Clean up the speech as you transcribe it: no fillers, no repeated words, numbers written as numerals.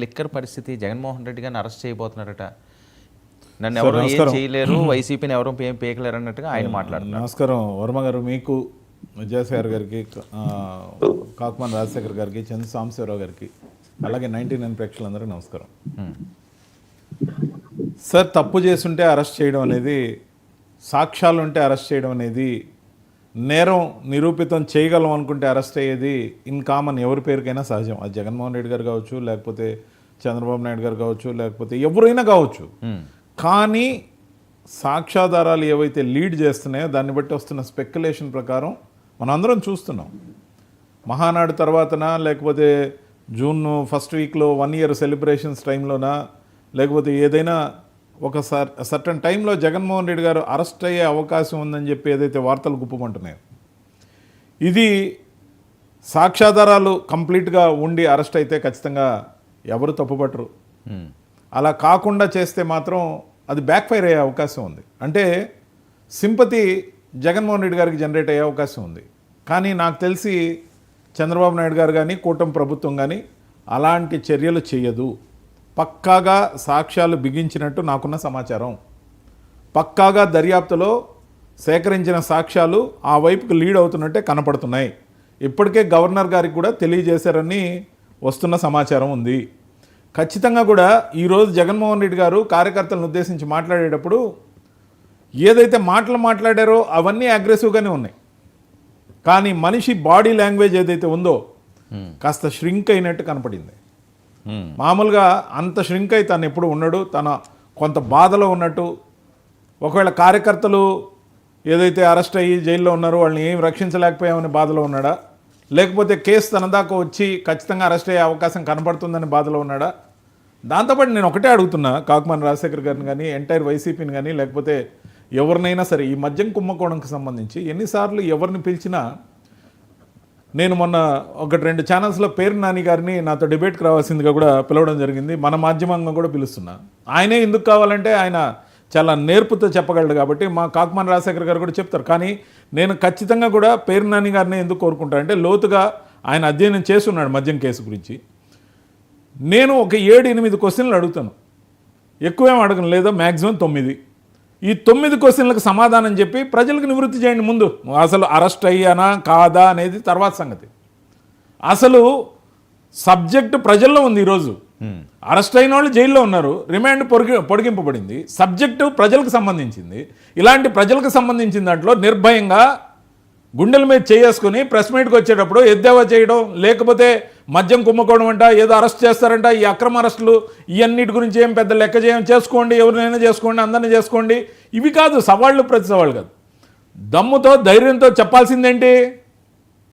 Liquor పరిస్థితి జగన్మోహన్ రెడ్డి గారిని arrest చేయబోతున్నారట. నన్ను ఎవరు ఏం చేయలేరు, వైసీపీని ఎవరు ఏం పీకలేరు అన్నట్టుగా ఆయన మాట్లాడుతున్నారు. నమస్కారం వర్మ గారు, మీకు విజయసాగర్ గారికి, కాకుమాన్ రాజశేఖర్ గారికి, చంద్ర సాంబశివరావు గారికి, అలాగే 99 ప్రేక్షకులందరికీ నమస్కారం. సార్, తప్పు చేస్తుంటే అరెస్ట్ చేయడం అనేది, సాక్ష్యాలు ఉంటే అరెస్ట్ చేయడం అనేది, నేరం నిరూపితం చేయగలం అనుకుంటే అరెస్ట్ అయ్యేది ఇన్ కామన్ ఎవరి పేరుకైనా సహజం. అది జగన్మోహన్ రెడ్డి గారు కావచ్చు, లేకపోతే చంద్రబాబు నాయుడు గారు కావచ్చు, లేకపోతే ఎవరైనా కావచ్చు. కానీ సాక్ష్యాధారాలు ఏవైతే లీడ్ చేస్తున్నాయో దాన్ని బట్టి వస్తున్న స్పెక్యులేషన్ ప్రకారం మనం అందరం చూస్తున్నాం. మహానాడు తర్వాతనా, లేకపోతే జూన్ ఫస్ట్ వీక్లో 1 year సెలబ్రేషన్స్ టైంలోనా, లేకపోతే ఏదైనా ఒక సర్టన్ టైంలో జగన్మోహన్ రెడ్డి గారు అరెస్ట్ అయ్యే అవకాశం ఉందని చెప్పి ఏదైతే వార్తలు గుప్పుకుంటున్నాయో, ఇది సాక్ష్యాధారాలు కంప్లీట్గా ఉండి అరెస్ట్ అయితే ఖచ్చితంగా ఎవరు తప్పుపట్టరు. అలా కాకుండా చేస్తే మాత్రం అది బ్యాక్ ఫైర్ అయ్యే అవకాశం ఉంది. అంటే సింపతి జగన్మోహన్ రెడ్డి గారికి జనరేట్ అయ్యే అవకాశం ఉంది. కానీ నాకు తెలిసి చంద్రబాబు నాయుడు గారు కానీ, కూటమి ప్రభుత్వం కానీ అలాంటి చర్యలు చేయదు. పక్కాగా సాక్ష్యాలు బిగించినట్టు నాకున్న సమాచారం. పక్కాగా దర్యాప్తులో సేకరించిన సాక్ష్యాలు ఆ వైపుకు లీడ్ అవుతున్నట్టే కనపడుతున్నాయి. ఇప్పటికే గవర్నర్ గారికి కూడా తెలియజేశారని వస్తున్న సమాచారం ఉంది. ఖచ్చితంగా కూడా ఈరోజు జగన్మోహన్ రెడ్డి గారు కార్యకర్తలను ఉద్దేశించి మాట్లాడేటప్పుడు ఏదైతే మాటలు మాట్లాడారో అవన్నీ అగ్రెసివ్గానే ఉన్నాయి. కానీ మనిషి బాడీ లాంగ్వేజ్ ఏదైతే ఉందో కాస్త ష్రింక్ అయినట్టు కనపడింది. మామూలుగా అంత ష్రింక్ అయి తను ఎప్పుడు ఉన్నాడు, తన కొంత బాధలో ఉన్నట్టు. ఒకవేళ కార్యకర్తలు ఏదైతే అరెస్ట్ అయ్యి జైల్లో ఉన్నారో వాళ్ళని ఏం రక్షించలేకపోయామని బాధలో ఉన్నాడా, లేకపోతే కేసు తన దాకా వచ్చి ఖచ్చితంగా అరెస్ట్ అయ్యే అవకాశం కనపడుతుందని బాధలో ఉన్నాడా? దాంతోపాటు నేను ఒకటే అడుగుతున్నా, కాకుమాన్ రాజశేఖర్ గారిని కానీ, ఎంటైర్ వైసీపీని కానీ, లేకపోతే ఎవరినైనా సరే, ఈ మద్యం కుంభకోణంకి సంబంధించి ఎన్నిసార్లు ఎవరిని పిలిచినా, నేను మొన్న 1-2 ఛానల్స్లో పేరు నాని గారిని నాతో డిబేట్కి రావాల్సిందిగా కూడా పిలవడం జరిగింది. మన మాధ్యమంగా కూడా పిలుస్తున్నా. ఆయనే ఎందుకు కావాలంటే ఆయన చాలా నేర్పుతో చెప్పగలడు కాబట్టి మా కాకుమాన్ రాజశేఖర్ గారు కూడా చెప్తారు. కానీ నేను ఖచ్చితంగా కూడా పేరు నాని గారిని ఎందుకు కోరుకుంటానంటే, లోతుగా ఆయన అధ్యయనం చేస్తున్నాడు మద్యం కేసు గురించి. నేను ఒక 7-8 క్వశ్చన్లు అడుగుతాను, ఎక్కువేం అడగను, లేదా మ్యాక్సిమం 9. ఈ 9 క్వశ్చన్లకు సమాధానం చెప్పి ప్రజలకు నివృత్తి చేయండి. ముందు అసలు అరెస్ట్ అయ్యానా కాదా అనేది తర్వాత సంగతి. అసలు సబ్జెక్టు ప్రజల్లో ఉంది. ఈరోజు అరెస్ట్ అయిన వాళ్ళు జైల్లో ఉన్నారు, రిమాండ్ పొడిగింపబడింది. సబ్జెక్టు ప్రజలకు సంబంధించింది. ఇలాంటి ప్రజలకు సంబంధించిన దాంట్లో నిర్భయంగా గుండెల మీద చేసుకుని ప్రెస్ మీట్కి వచ్చేటప్పుడు ఎద్దేవా చేయడం, లేకపోతే మద్యం కుంభకోణం అంట, ఏదో అరెస్ట్ చేస్తారంట, ఈ అక్రమ అరెస్టులు ఇవన్నిటి గురించి ఏం పెద్ద లెక్క చేసుకోండి, ఎవరినైనా చేసుకోండి, అందరినీ చేసుకోండి, ఇవి కాదు సవాళ్ళు. ప్రతి సవాళ్ళు కాదు. దమ్ముతో ధైర్యంతో చెప్పాల్సిందేంటి?